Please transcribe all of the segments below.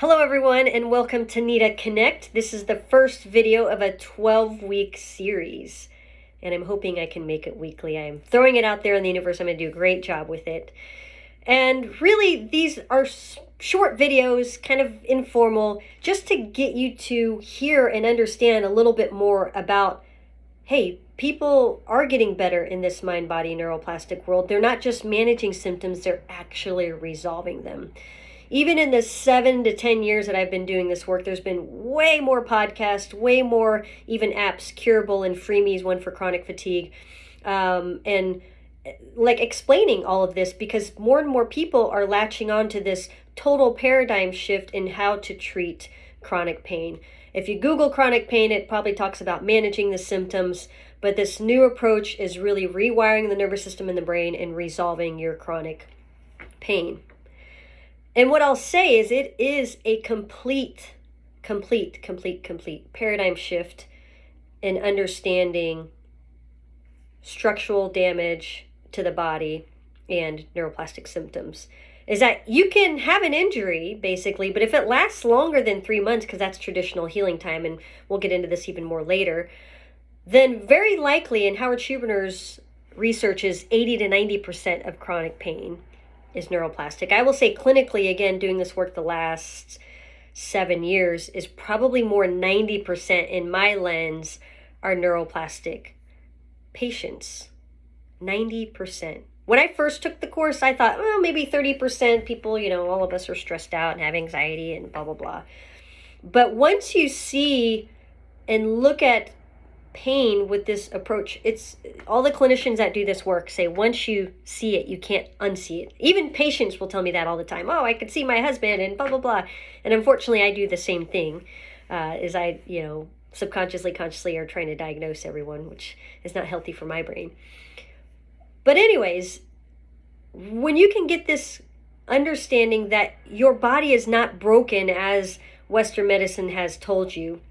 Hello everyone and welcome to Nita Connect. This is the first video of a 12-week series and I'm hoping I can make it weekly. I'm throwing it out there in the universe. I'm going to do a great job with it. And really these are short videos, kind of informal, just to get you to hear and understand a little bit more about, hey, people are getting better in this mind-body neuroplastic world. They're not just managing symptoms, they're actually resolving them. Even in the 7 to 10 years that I've been doing this work, there's been way more podcasts, way more even apps, Curable and Freeme's, one for chronic fatigue, and like explaining all of this because more and more people are latching on to this total paradigm shift in how to treat chronic pain. If you Google chronic pain, it probably talks about managing the symptoms, but this new approach is really rewiring the nervous system in the brain and resolving your chronic pain. And what I'll say is it is a complete paradigm shift in understanding structural damage to the body and neuroplastic symptoms. Is that you can have an injury, basically, but if it lasts longer than 3 months, because that's traditional healing time, and we'll get into this even more later, then very likely, in Howard Schuberner's research, is 80 to 90% of chronic pain is neuroplastic. I will say clinically, again, doing this work the last 7 years, is probably more 90% in my lens are neuroplastic patients. 90%. When I first took the course, I thought, well, maybe 30% people, all of us are stressed out and have anxiety and blah, blah, blah. But once you see and look at pain with this approach, it's all the clinicians that do this work say once you see it, you can't unsee it. Even patients will tell me that all the time. Oh, I could see my husband and blah, blah, blah. And unfortunately, I do the same thing. Is I, subconsciously, consciously are trying to diagnose everyone, which is not healthy for my brain. But anyways, when you can get this understanding that your body is not broken as Western medicine has told you,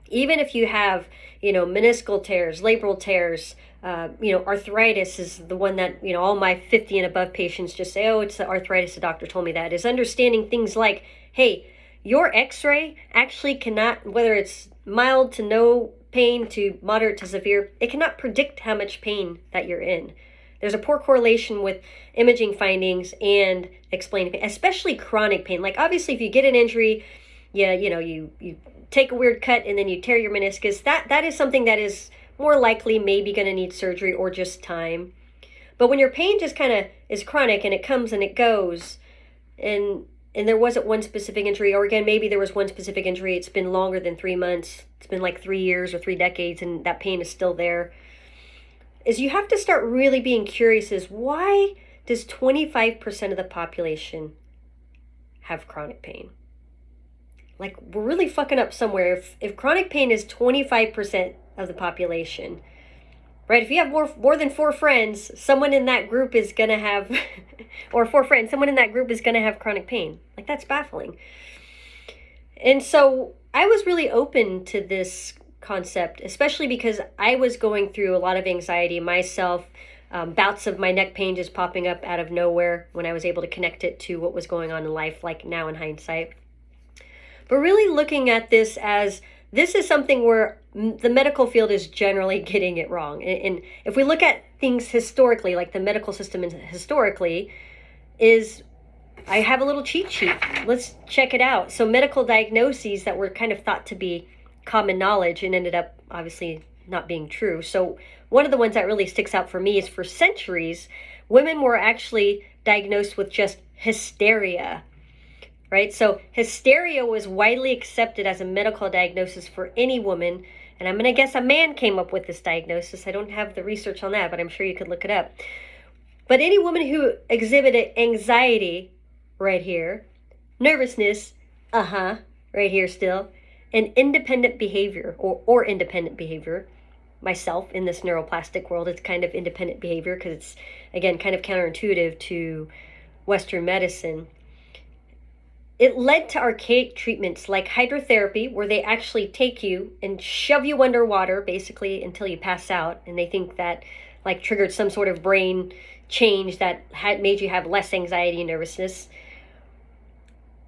even if you have, meniscal tears, labral tears, arthritis is the one that, all my 50 and above patients just say, oh, it's the arthritis, the doctor told me that, is understanding things like, hey, your x-ray actually cannot, whether it's mild to no pain to moderate to severe, it cannot predict how much pain that you're in. There's a poor correlation with imaging findings and explaining pain, especially chronic pain. Like obviously if you get an injury, you take a weird cut and then you tear your meniscus, that is something that is more likely maybe going to need surgery or just time. But when your pain just kind of is chronic and it comes and it goes, and there wasn't one specific injury, or again, maybe there was one specific injury, it's been longer than 3 months, it's been like 3 years or 3 decades, and that pain is still there, is you have to start really being curious is why does 25% of the population have chronic pain? Like, we're really fucking up somewhere. If chronic pain is 25% of the population, right? If you have more than 4 friends, someone in that group is going to have, or 4 friends, someone in that group is going to have chronic pain. Like, that's baffling. And so I was really open to this concept, especially because I was going through a lot of anxiety myself, bouts of my neck pain just popping up out of nowhere when I was able to connect it to what was going on in life, like now in hindsight. But really looking at this as this is something where the medical field is generally getting it wrong. And if we look at things historically, like the medical system historically, is I have a little cheat sheet. Let's check it out. So medical diagnoses that were kind of thought to be common knowledge and ended up obviously not being true. So one of the ones that really sticks out for me is for centuries, women were actually diagnosed with just hysteria. Right? So hysteria was widely accepted as a medical diagnosis for any woman. And I'm going to guess a man came up with this diagnosis. I don't have the research on that, but I'm sure you could look it up. But any woman who exhibited anxiety, right here, nervousness, right here still, and independent behavior or independent behavior, myself in this neuroplastic world, it's kind of independent behavior because it's, again, kind of counterintuitive to Western medicine. It led to archaic treatments like hydrotherapy, where they actually take you and shove you underwater, basically, until you pass out. And they think that like triggered some sort of brain change that had made you have less anxiety and nervousness.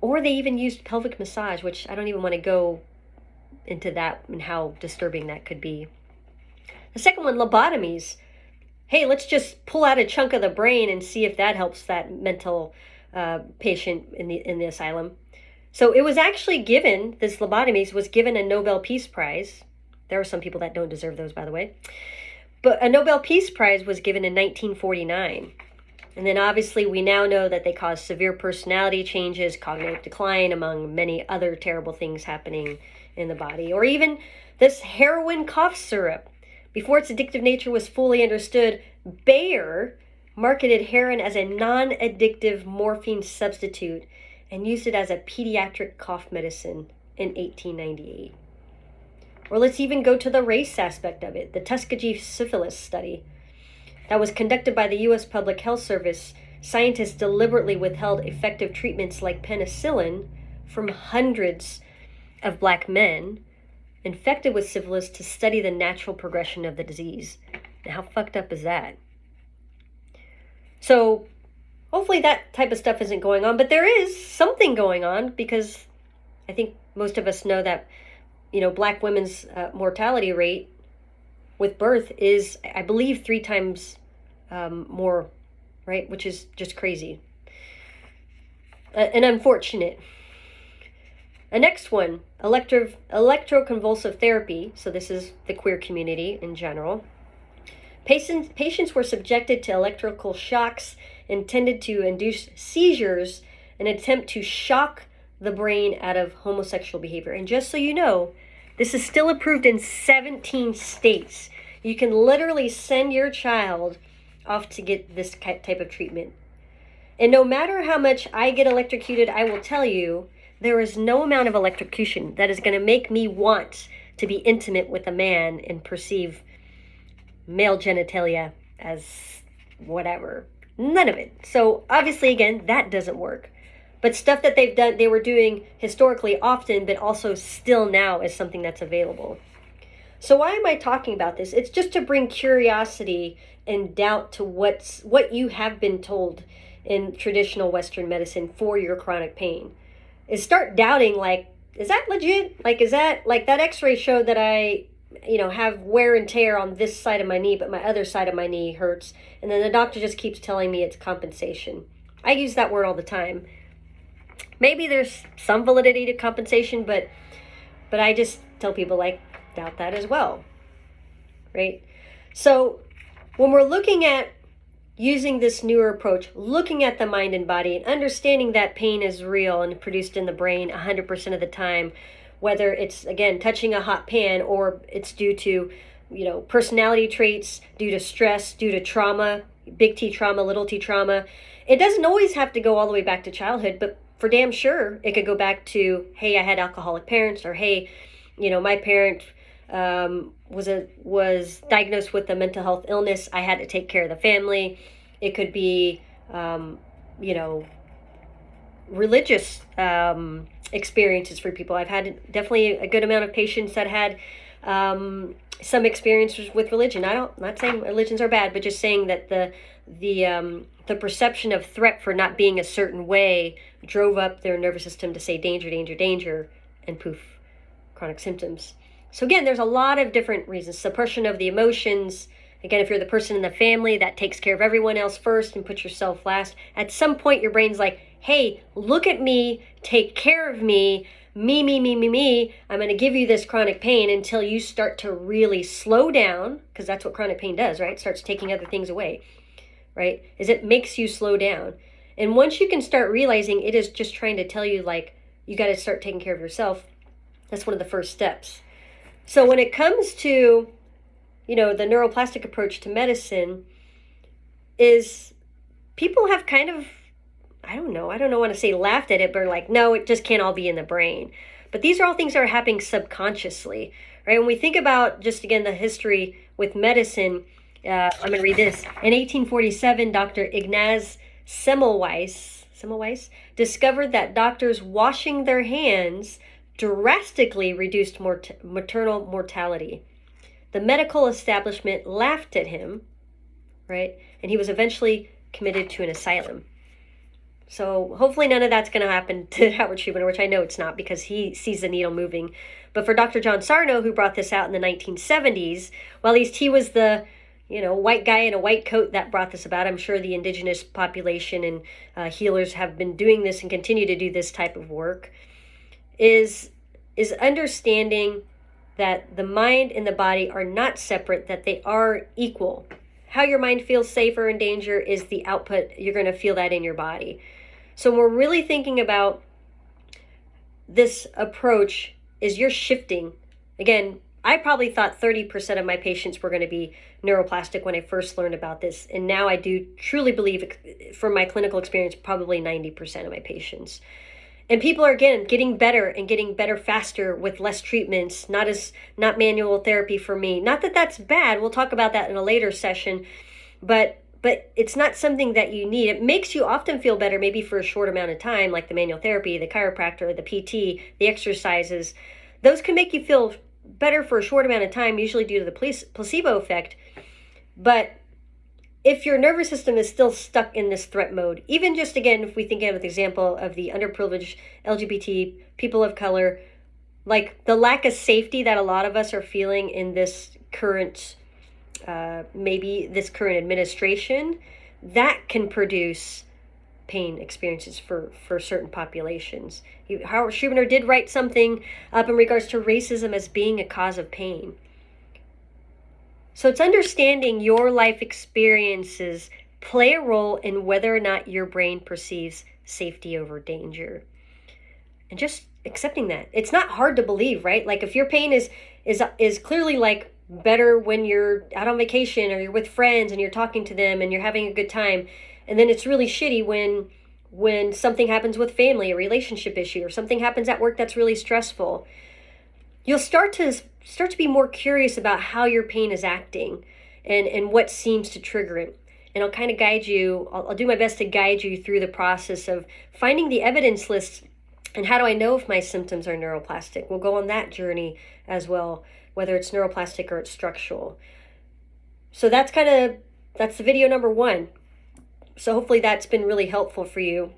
Or they even used pelvic massage, which I don't even want to go into that and how disturbing that could be. The second one, lobotomies. Hey, let's just pull out a chunk of the brain and see if that helps that mental patient in the asylum. So it was actually given, this lobotomies was given a Nobel Peace Prize. There are some people that don't deserve those, by the way. But a Nobel Peace Prize was given in 1949. And then obviously we now know that they cause severe personality changes, cognitive decline, among many other terrible things happening in the body. Or even this heroin cough syrup. Before its addictive nature was fully understood, Bayer marketed heroin as a non-addictive morphine substitute and used it as a pediatric cough medicine in 1898. Or let's even go to the race aspect of it, the Tuskegee syphilis study that was conducted by the U.S. Public Health Service. Scientists deliberately withheld effective treatments like penicillin from hundreds of black men infected with syphilis to study the natural progression of the disease. Now, how fucked up is that? So hopefully that type of stuff isn't going on, but there is something going on, because I think most of us know that, black women's mortality rate with birth is, I believe, 3 times more, right? Which is just crazy and unfortunate. The next one, electroconvulsive therapy. So this is the queer community in general. Patients were subjected to electrical shocks intended to induce seizures, an attempt to shock the brain out of homosexual behavior. And just so you know, this is still approved in 17 states. You can literally send your child off to get this type of treatment. And no matter how much I get electrocuted, I will tell you, there is no amount of electrocution that is going to make me want to be intimate with a man and perceive male genitalia as whatever. None of it. So obviously, again, that doesn't work. But stuff that they were doing historically often, but also still now is something that's available. So why am I talking about this? It's just to bring curiosity and doubt to what you have been told in traditional Western medicine for your chronic pain. Is start doubting, like, is that legit? Like, is that, like, that x-ray showed that I, have wear and tear on this side of my knee, but my other side of my knee hurts. And then the doctor just keeps telling me it's compensation. I use that word all the time. Maybe there's some validity to compensation, but I just tell people, like, doubt that as well, right? So when we're looking at using this newer approach, looking at the mind and body and understanding that pain is real and produced in the brain 100% of the time, whether it's, again, touching a hot pan or it's due to, personality traits, due to stress, due to trauma, big T trauma, little t trauma. It doesn't always have to go all the way back to childhood, but for damn sure, it could go back to, hey, I had alcoholic parents, or hey, my parent was diagnosed with a mental health illness. I had to take care of the family. It could be, religious experiences for people. I've had definitely a good amount of patients that had some experiences with religion. I'm not saying religions are bad, but just saying that the perception of threat for not being a certain way drove up their nervous system to say danger, danger, danger, and poof, chronic symptoms. So again, there's a lot of different reasons. Suppression of the emotions. Again, if you're the person in the family that takes care of everyone else first and puts yourself last, at some point your brain's like, hey, look at me, take care of me, me. I'm going to give you this chronic pain until you start to really slow down, because that's what chronic pain does, right? It starts taking other things away, right? Is it makes you slow down. And once you can start realizing it is just trying to tell you, like, you got to start taking care of yourself, that's one of the first steps. So when it comes to, the neuroplastic approach to medicine, is people have kind of, I don't want to say laughed at it, but like, no, it just can't all be in the brain. But these are all things that are happening subconsciously, right? When we think about, just again, the history with medicine, I'm going to read this. In 1847, Dr. Ignaz Semmelweis discovered that doctors washing their hands drastically reduced maternal mortality. The medical establishment laughed at him, right? And he was eventually committed to an asylum. So hopefully none of that's going to happen to Howard Schubiner, which I know it's not because he sees the needle moving. But for Dr. John Sarno, who brought this out in the 1970s, well, at least he was the white guy in a white coat that brought this about. I'm sure the indigenous population and healers have been doing this and continue to do this type of work, is understanding that the mind and the body are not separate, that they are equal. How your mind feels safe or in danger is the output. You're going to feel that in your body. So when we're really thinking about this approach, is you're shifting. Again, I probably thought 30% of my patients were going to be neuroplastic when I first learned about this. And now I do truly believe, from my clinical experience, probably 90% of my patients. And people are, again, getting better faster with less treatments, not manual therapy for me. Not that that's bad. We'll talk about that in a later session. But it's not something that you need. It makes you often feel better, maybe for a short amount of time, like the manual therapy, the chiropractor, the PT, the exercises. Those can make you feel better for a short amount of time, usually due to the placebo effect. But if your nervous system is still stuck in this threat mode, even just, again, if we think of the example of the underprivileged LGBT, people of color, like the lack of safety that a lot of us are feeling in this current maybe this current administration, that can produce pain experiences for certain populations. Howard Schubiner did write something up in regards to racism as being a cause of pain. So it's understanding your life experiences play a role in whether or not your brain perceives safety over danger. And just accepting that. It's not hard to believe, right? Like if your pain is clearly like better when you're out on vacation or you're with friends and you're talking to them and you're having a good time, and then it's really shitty when something happens with family, a relationship issue, or something happens at work that's really stressful. You'll start to be more curious about how your pain is acting and what seems to trigger it. And I'll kind of guide you, I'll do my best to guide you through the process of finding the evidence list and how do I know if my symptoms are neuroplastic. We'll go on that journey as well, whether it's neuroplastic or it's structural. So that's the video number 1. So hopefully that's been really helpful for you.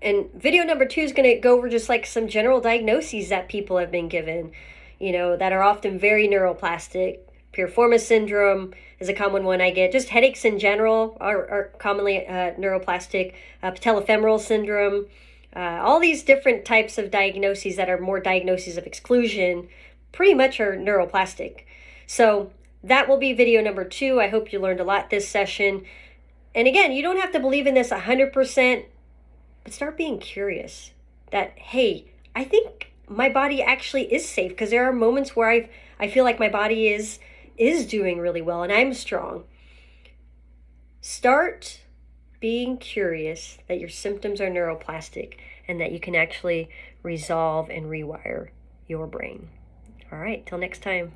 And video number 2 is going to go over just like some general diagnoses that people have been given, that are often very neuroplastic. Piriformis syndrome is a common one I get. Just headaches in general are commonly neuroplastic. Patellofemoral syndrome. All these different types of diagnoses that are more diagnoses of exclusion pretty much are neuroplastic. So that will be video number 2. I hope you learned a lot this session. And again, you don't have to believe in this 100%, but start being curious that, hey, I think my body actually is safe, because there are moments where I feel like my body is doing really well and I'm strong. Start being curious that your symptoms are neuroplastic and that you can actually resolve and rewire your brain. All right, till next time.